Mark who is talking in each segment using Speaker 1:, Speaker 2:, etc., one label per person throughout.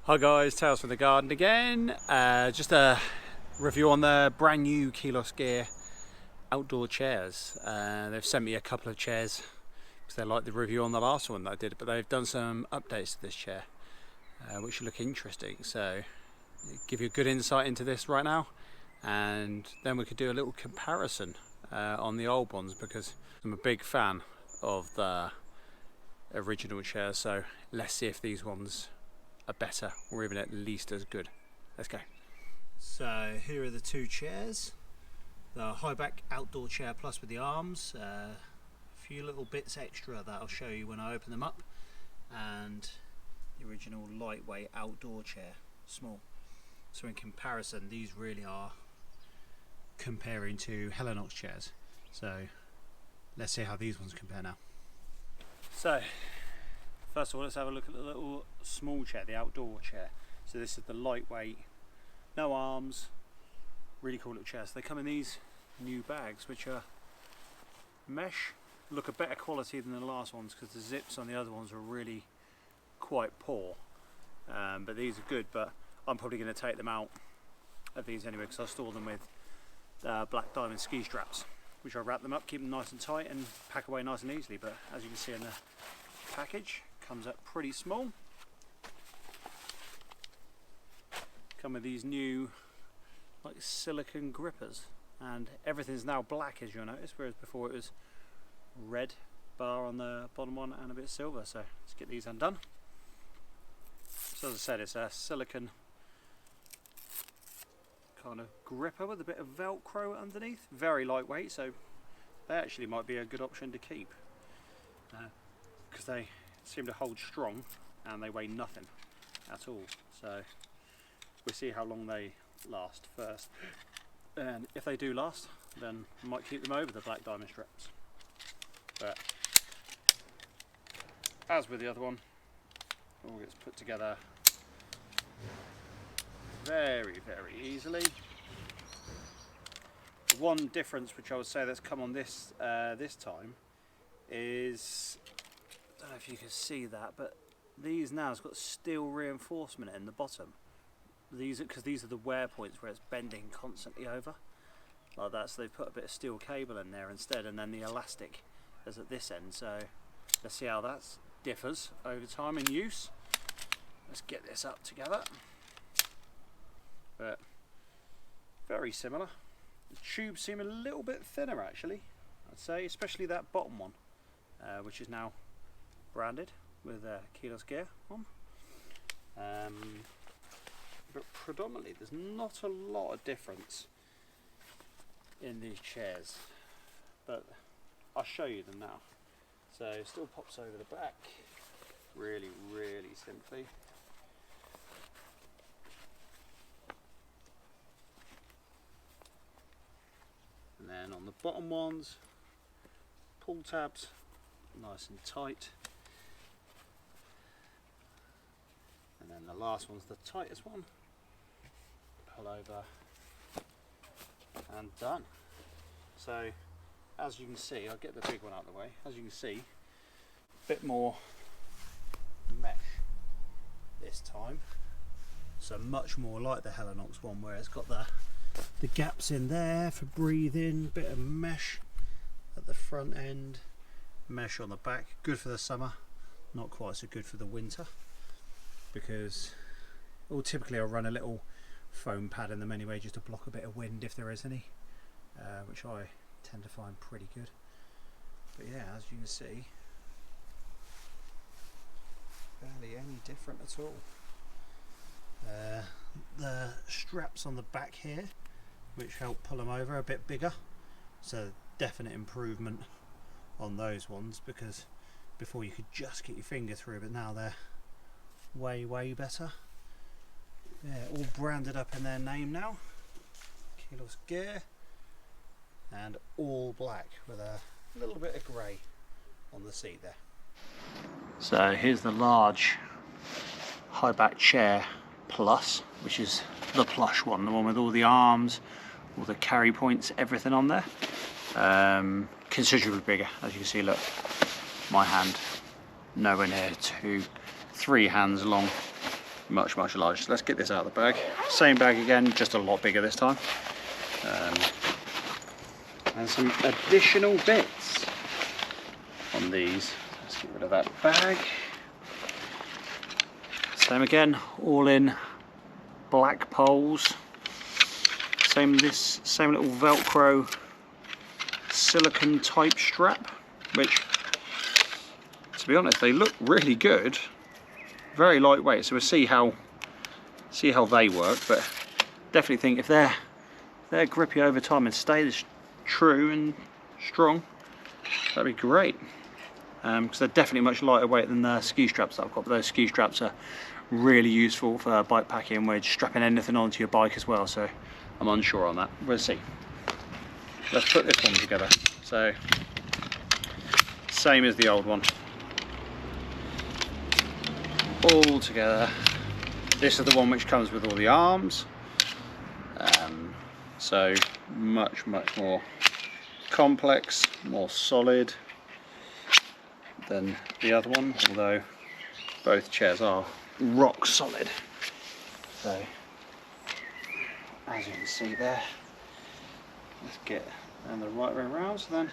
Speaker 1: Hi guys, Tales from the Garden again. Just a review on the brand new KilosGear outdoor chairs. They've sent me a couple of chairs because they liked the review on the last one that I did, but they've done some updates to this chair which look interesting. So give you a good insight into this right now, and then we could do a little comparison on the old ones, because I'm a big fan of the original chairs. So let's see if these ones are better, or even at least as good. Let's go. So here are the two chairs. The Highback outdoor chair plus with the arms, a few little bits extra that I'll show you when I open them up, and the original lightweight outdoor chair, small. So in comparison, these really are comparing to Helinox chairs. So let's see how these ones compare now. So first of all, let's have a look at the little small chair, the outdoor chair. So this is the lightweight, no arms, really cool little chair. So they come in these new bags, which are mesh, look a better quality than the last ones, because the zips on the other ones were really quite poor. But these are good, but I'm probably going to take them out of these anyway, because I store them with black diamond ski straps, which I wrap them up, keep them nice and tight, and pack away nice and easily. But as you can see in the package, comes up pretty small. Come with these new like silicone grippers, and everything's now black, as you'll notice, whereas before it was red bar on the bottom one and a bit silver. So let's get these undone. So as I said, it's a silicone kind of gripper with a bit of velcro underneath, very lightweight, so they actually might be a good option to keep, because they seem to hold strong and they weigh nothing at all. So we'll see how long they last first, and if they do last, then I might keep them over the black diamond straps. But as with the other one, all gets put together very easily. The one difference which I would say that's come on this this time is, I don't know if you can see that, but these now has got steel reinforcement in the bottom. Because these are the wear points where it's bending constantly over like that, so they've put a bit of steel cable in there instead, and then the elastic is at this end. So let's see how that differs over time in use. Let's get this up together. But very similar. The tubes seem a little bit thinner, actually, I'd say, especially that bottom one, which is now branded with KilosGear on. But predominantly there's not a lot of difference in these chairs, but I'll show you them now. So it still pops over the back really simply. And then on the bottom ones, pull tabs nice and tight. And then the last one's the tightest one. Pull over and done. So as you can see, I'll get the big one out of the way. As you can see, a bit more mesh this time. So much more like the Helinox one, where it's got the gaps in there for breathing, bit of mesh at the front end, mesh on the back. Good for the summer, not quite so good for the winter, because typically I'll run a little foam pad in them anyway, just to block a bit of wind if there is any, which I tend to find pretty good. But yeah, as you can see, barely any different at all. The straps on the back here, which help pull them over, a bit bigger, so definite improvement on those ones, because before you could just get your finger through, but now they're way better. Yeah, all branded up in their name now, KilosGear, and all black with a little bit of grey on the seat there. So here's the large Highback chair plus, which is the plush one, the one with all the arms, all the carry points, everything on there. Considerably bigger, as you can see. Look, my hand nowhere near to 3 hands long much larger. So let's get this out of the bag. Same bag again, just a lot bigger this time. And some additional bits on these. Let's get rid of that bag. Same again, all in black poles. Same little Velcro silicone type strap, which, to be honest, they look really good. Very lightweight, so we'll see how they work. But definitely think if they're grippy over time and stay this true and strong, that'd be great. Because they're definitely much lighter weight than the ski straps that I've got. But those ski straps are really useful for bike packing where you're strapping anything onto your bike as well. So I'm unsure on that. We'll see. Let's put this one together. So same as the old one. All together. This is the one which comes with all the arms. So much more complex, more solid than the other one, although both chairs are rock solid. So as you can see there, let's get them the right way around, so then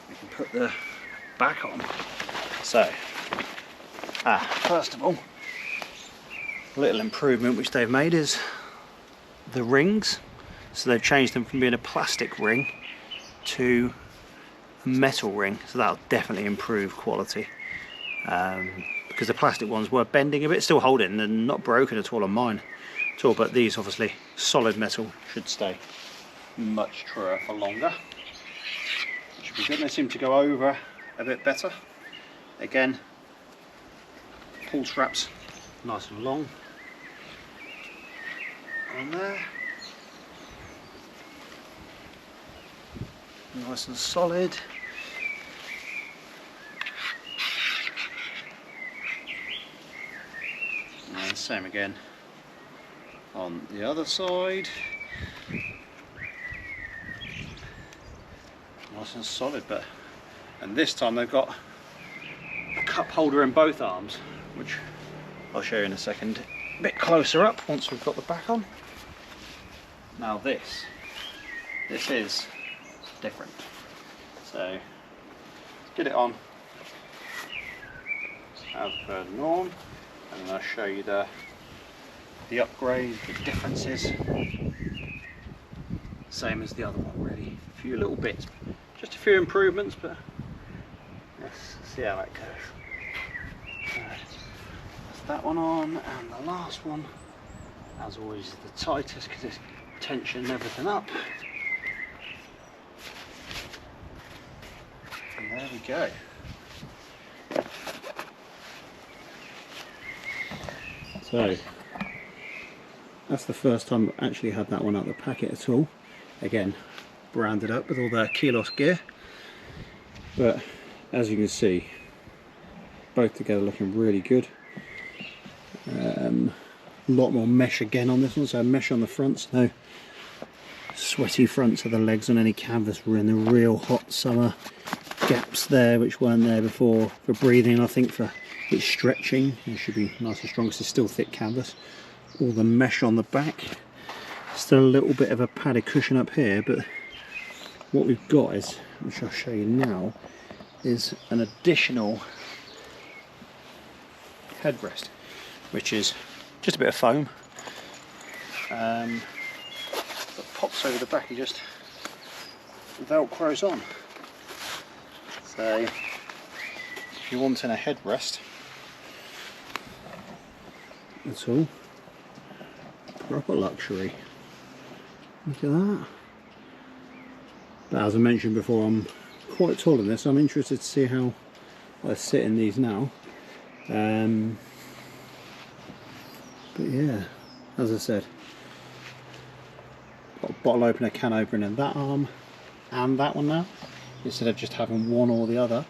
Speaker 1: we can put the back on. So first of all, a little improvement which they've made is the rings. So they've changed them from being a plastic ring to a metal ring, so that'll definitely improve quality, because the plastic ones were bending a bit, still holding and not broken at all on mine at all, but these obviously solid metal should stay much truer for longer, which should be good. They seem to go over a bit better. Again, pull straps nice and long on there, nice and solid. And same again on the other side, nice and solid. And this time they've got a cup holder in both arms, which I'll show you in a second, a bit closer up once we've got the back on. Now this is different. So let's get it on as per norm, and then I'll show you the upgrade, the differences. Same as the other one really, a few little bits, just a few improvements, but let's see how that goes. That's that one on, and the last one, as always, is the tightest because it's tension everything up. And there we go. So that's the first time I've actually had that one out of the packet at all. Again, branded up with all the KilosGear, but as you can see, both together looking really good. A lot more mesh again on this one, so mesh on the fronts, no sweaty fronts of the legs on any canvas. We're in the real hot summer gaps there which weren't there before for breathing. I think for its stretching it should be nice and strong because it's still thick canvas. All the mesh on the back, still a little bit of a padded cushion up here, but what we've got is, which I'll show you now, is an additional headrest, which is just a bit of foam that pops over the back and just velcros on. So if you're wanting a headrest at all, proper luxury. Look at that. But as I mentioned before, I'm quite tall in this, so I'm interested to see how I sit in these now. But yeah, as I said, got a bottle opener, can opener in that arm and that one now, instead of just having one or the other.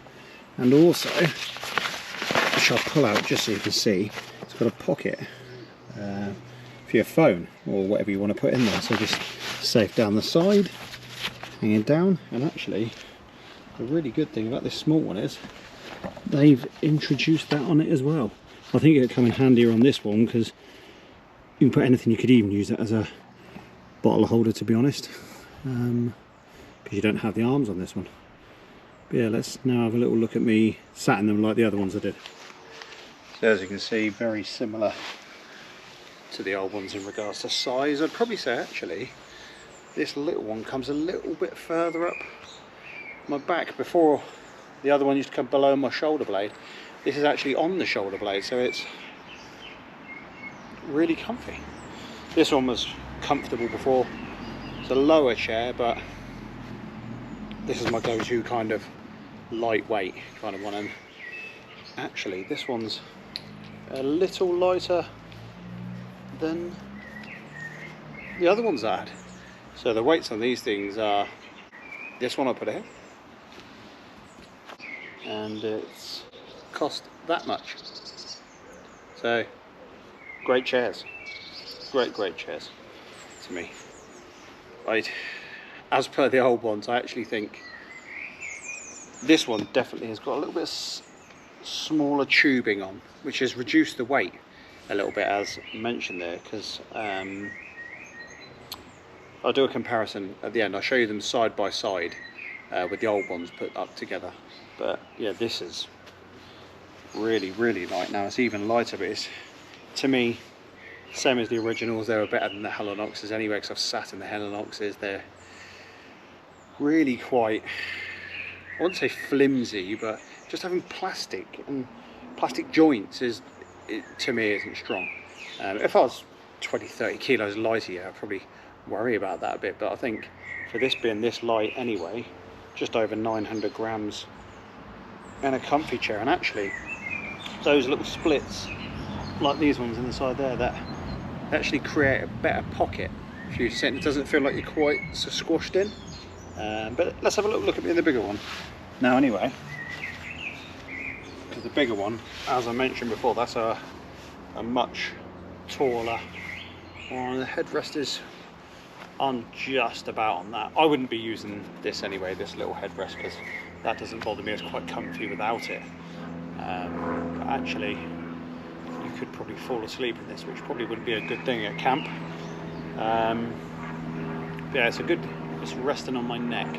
Speaker 1: And also, which I'll pull out just so you can see, it's got a pocket for your phone or whatever you want to put in there, so just safe down the side, hanging down. And actually, the really good thing about this small one is they've introduced that on it as well. I think it'll come in handier on this one because you can put anything. You could even use it as a bottle holder, to be honest, because you don't have the arms on this one. But yeah, let's now have a little look at me satting them like the other ones I did. So as you can see, very similar to the old ones in regards to size. I'd probably say actually this little one comes a little bit further up my back. Before, the other one used to come below my shoulder blade. This is actually on the shoulder blade, so it's really comfy. This one was comfortable before. It's a lower chair, but this is my go-to kind of lightweight kind of one. And actually this one's a little lighter than the other ones I had. So the weights on these things are, this one I put here, and it's cost that much. So great chairs, great chairs to me. As per the old ones, I actually think this one definitely has got a little bit of smaller tubing on, which has reduced the weight a little bit, as mentioned there, because I'll do a comparison at the end. I'll show you them side by side with the old ones put up together. But yeah, this is really light. Now it's even lighter, but it's, to me, same as the originals. They were better than the Helinoxes anyway, because I've sat in the Helinoxes. They're really quite, I wouldn't say flimsy, but just having plastic and plastic joints is, to me, isn't strong. If I was 20-30 kilos lighter, yeah, I'd probably worry about that a bit, but I think for this being this light anyway, just over 900 grams, and a comfy chair. And actually those little splits like these ones in the side there, that actually create a better pocket if you sit. It doesn't feel like you're quite so squashed in. But let's have a look at me in the bigger one now anyway, because the bigger one, as I mentioned before, that's a much taller one. The headrest is on just about on that. I wouldn't be using this anyway, this little headrest, because that doesn't bother me. It's quite comfy without it. But actually you could probably fall asleep in this, which probably wouldn't be a good thing at camp. Yeah, it's resting on my neck,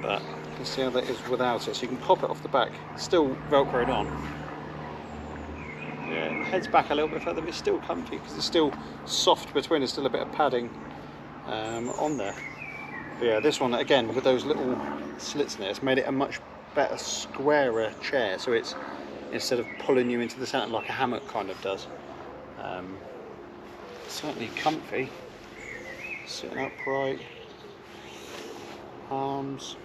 Speaker 1: but you can see how that is without it. So you can pop it off the back, it's still velcroed on. Yeah, it heads back a little bit further, but it's still comfy because it's still soft between. There's still a bit of padding on there. But yeah, this one again with those little slits in there, it's made it a much better, squarer chair. So it's, instead of pulling you into the centre like a hammock kind of does, certainly comfy. Sitting upright, arms.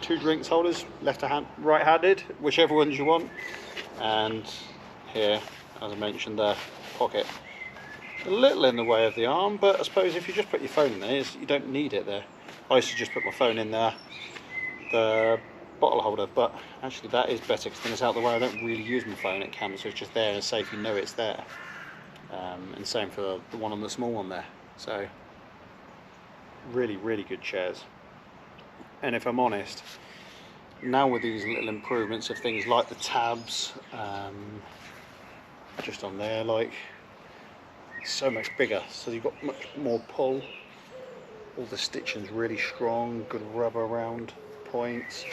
Speaker 1: Two drinks holders, right-handed, whichever ones you want. And here, as I mentioned, the pocket. A little in the way of the arm, but I suppose if you just put your phone in there, you don't need it there. I used to just put my phone in there, the bottle holder, but actually that is better because then it's out of the way. I don't really use my phone at camp, so it's just there and safe, you know it's there. And same for the one on the small one there. So really good chairs. And if I'm honest, now with these little improvements of things like the tabs, just on there, like, so much bigger, so you've got much more pull. All the stitching's really strong, good rubber around points.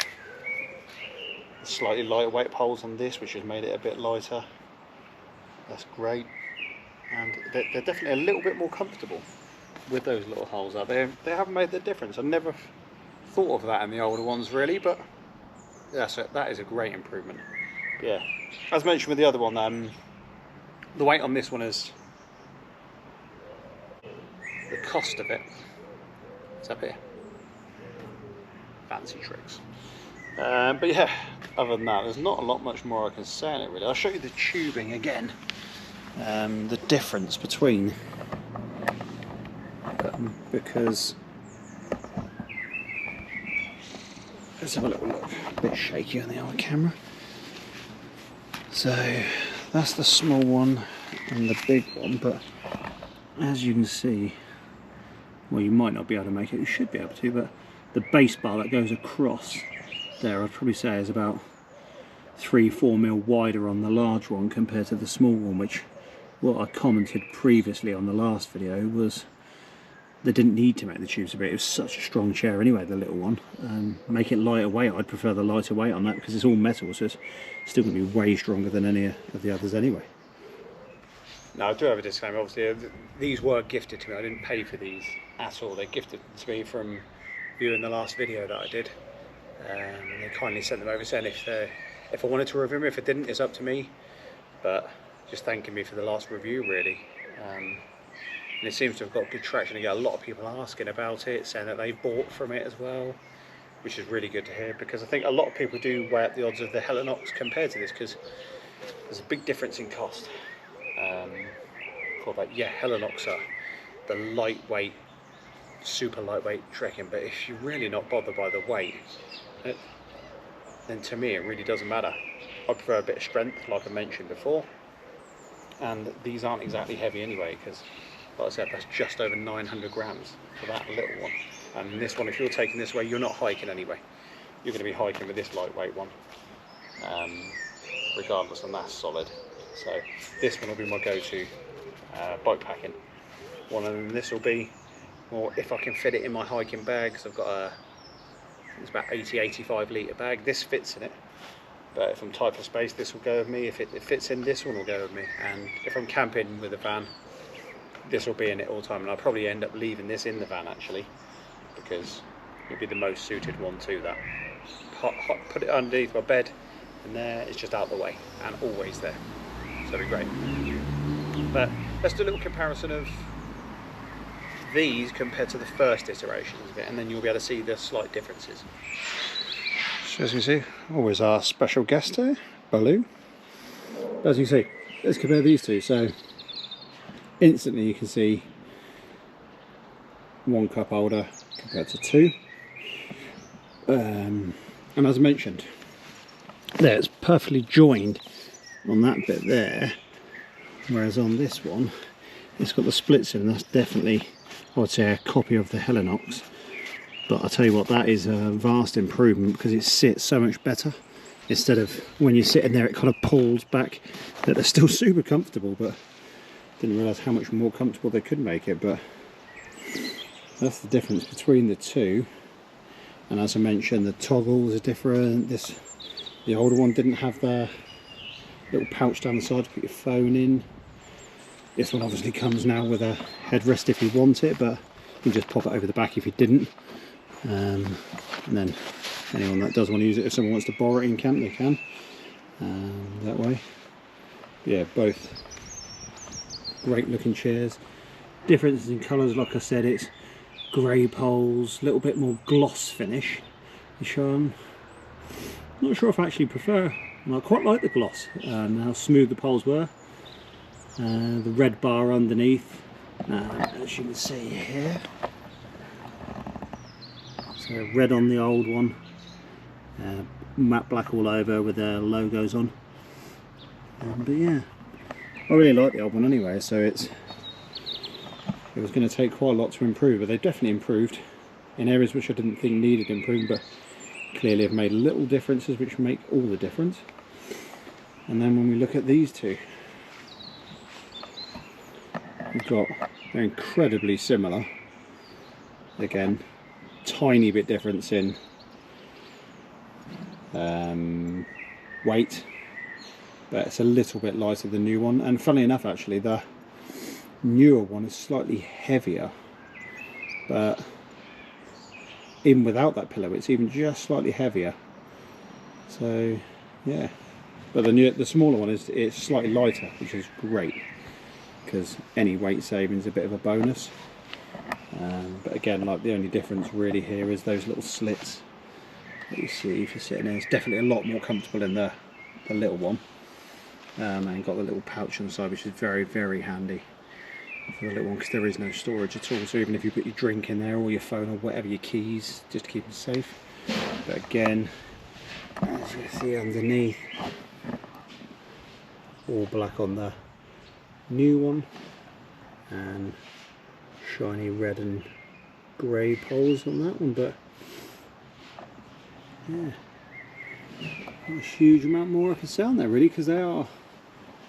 Speaker 1: Slightly lighter weight poles on this, which has made it a bit lighter. That's great. And they're definitely a little bit more comfortable with those little holes out there. They haven't made the difference. I never thought of that in the older ones really, but yeah, so that is a great improvement. But yeah, as mentioned with the other one, the weight on this one is, the cost of it, it's up here. Fancy tricks. But yeah, other than that, there's not a lot much more I can say on it really. I'll show you the tubing again. The difference between because let's have a little look. A bit shaky on the old camera. So that's the small one and the big one, but as you can see, well, you might not be able to make it, you should be able to, but the base bar that goes across there, I'd probably say is about 3-4 mil wider on the large one compared to the small one, which what I commented previously on the last video was they didn't need to make the tubes a bit. It was such a strong chair anyway, the little one. Make it lighter weight. I'd prefer the lighter weight on that because it's all metal, so it's still going to be way stronger than any of the others anyway. Now I do have a disclaimer, obviously these were gifted to me. I didn't pay for these at all. They're gifted to me from viewing the last video that I did. They kindly sent them over saying if I wanted to review them, if I didn't, it's up to me. But just thanking me for the last review really. And it seems to have got good traction. You get a lot of people asking about it, saying that they bought from it as well, which is really good to hear, because I think a lot of people do weigh up the odds of the Helinox compared to this, because there's a big difference in cost. For that, yeah, Helinox are the lightweight, super lightweight trekking, but if you're really not bothered by the weight, then to me it really doesn't matter. I prefer a bit of strength, like I mentioned before, and these aren't exactly heavy anyway, because like I said, that's just over 900 grams for that little one. And this one, if you're taking this away, you're not hiking anyway. You're going to be hiking with this lightweight one, regardless, and that's solid. So this one will be my go-to bike packing one, and this will be, or if I can fit it in my hiking bag, because I've got it's about 80-85 litre bag. This fits in it, but if I'm tight for space, this will go with me. If it fits in, this one will go with me. And if I'm camping with a van, this will be in it all the time, and I'll probably end up leaving this in the van actually, because it'll be the most suited one to that. Put it underneath my bed, and there it's just out of the way and always there, so it'll be great. But let's do a little comparison of these compared to the first iterations of it, and then you'll be able to see the slight differences. So as you see, always our special guest here, Baloo. As you see, let's compare these two. So instantly you can see 1 cup holder compared to 2, and as I mentioned, there it's perfectly joined on that bit there, whereas on this one it's got the splits in. That's definitely, I would say, a copy of the Helinox, but I'll tell you what, that is a vast improvement because it sits so much better. Instead of when you're sitting there it kind of pulls back. That they're still super comfortable, but didn't realise how much more comfortable they could make it. But that's the difference between the two. And as I mentioned, the toggles are different. The older one didn't have the little pouch down the side to put your phone in. This one obviously comes now with a headrest if you want it, but you can just pop it over the back if you didn't. And then anyone that does want to use it, if someone wants to borrow it in camp, they can. That way. Yeah, both great looking chairs. Differences in colours, like I said, it's grey poles, a little bit more gloss finish. I'm not sure if I actually prefer, and I quite like the gloss, how smooth the poles were. The red bar underneath, as you can see here. So red on the old one, matte black all over with the logos on. But yeah, I really like the old one anyway, so it was going to take quite a lot to improve, but they've definitely improved in areas which I didn't think needed improvement, but clearly have made little differences which make all the difference. And then when we look at these two, they're incredibly similar. Again, tiny bit difference in weight, but it's a little bit lighter than the new one. And funnily enough, actually, the newer one is slightly heavier, but even without that pillow it's even just slightly heavier. So yeah, but the smaller one it's slightly lighter, which is great because any weight saving is a bit of a bonus. But again, like, the only difference really here is those little slits that you see if you're sitting there. It's definitely a lot more comfortable in the little one, and got the little pouch on the side, which is very, very handy for the little one because there is no storage at all. So even if you put your drink in there or your phone or whatever, your keys, just to keep them safe. But again, as you see underneath, all black on the new one, and shiny red and grey poles on that one. But yeah, not a huge amount more I can say on there really, because they are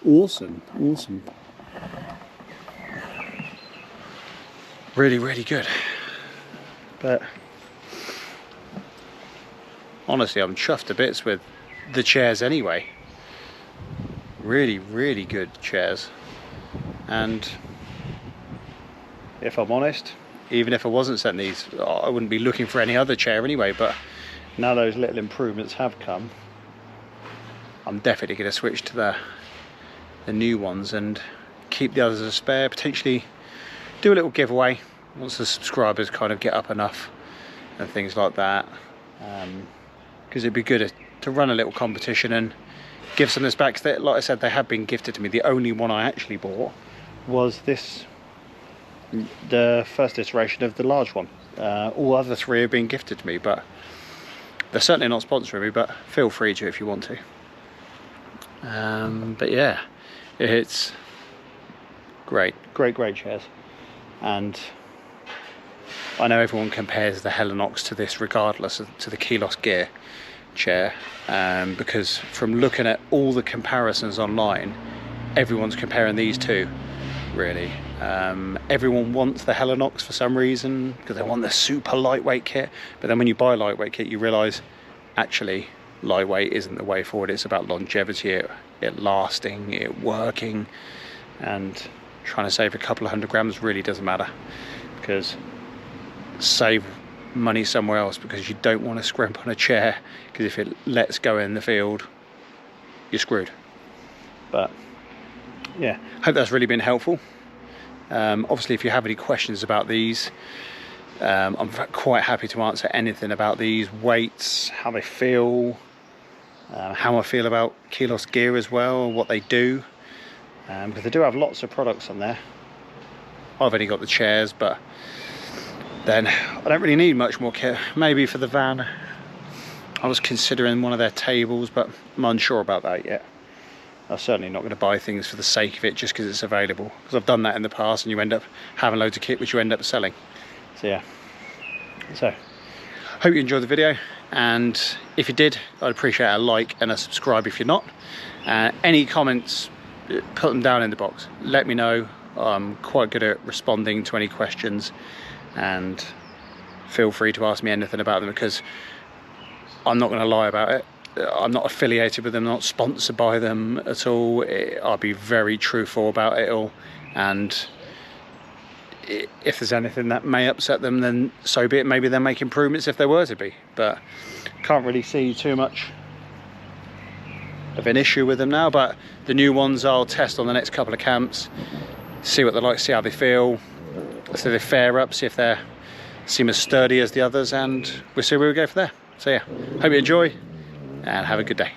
Speaker 1: awesome, awesome. Really, really good. But honestly, I'm chuffed to bits with the chairs anyway. Really, really good chairs. And if I'm honest, even if I wasn't setting these, I wouldn't be looking for any other chair anyway. But now those little improvements have come, I'm definitely going to switch to the new ones and keep the others as a spare. Potentially do a little giveaway once the subscribers kind of get up enough and things like that, because it'd be good to run a little competition and give some of this back. Cause like I said, they have been gifted to me. The only one I actually bought was this, the first iteration of the large one. All other three have been gifted to me, but they're certainly not sponsoring me, but feel free to if you want to. But yeah, it's great chairs. And I know everyone compares the Helinox to this regardless of to the KilosGear chair, because from looking at all the comparisons online, everyone's comparing these two really. Everyone wants the Helinox for some reason because they want the super lightweight kit, but then when you buy a lightweight kit you realise actually lightweight isn't the way forward. It's about longevity, it lasting, it working, and trying to save a couple of 100 grams really doesn't matter, because save money somewhere else, because you don't want to scrimp on a chair, because if it lets go in the field you're screwed. But yeah, hope that's really been helpful. Obviously if you have any questions about these, I'm quite happy to answer anything about these weights, how they feel, how I feel about KilosGear as well, what they do, because they do have lots of products on there. I've only got the chairs, but then I don't really need much more kit. Maybe for the van I was considering one of their tables, but I'm unsure about that yet. I'm certainly not going to buy things for the sake of it just because it's available, because I've done that in the past and you end up having loads of kit which you end up selling. So yeah, so hope you enjoyed the video, and if you did I'd appreciate a like and a subscribe if you're not. Any comments, put them down in the box, let me know. I'm quite good at responding to any questions, and feel free to ask me anything about them, because I'm not going to lie about it. I'm not affiliated with them, not sponsored by them at all. I'll be very truthful about it all, and if there's anything that may upset them, then so be it. Maybe they'll make improvements if there were to be, but can't really see too much of an issue with them now. But the new ones I'll test on the next couple of camps, see what they're like, see how they feel, see if they fare up, see if they seem as sturdy as the others, and we'll see where we go from there. So yeah, hope you enjoy and have a good day.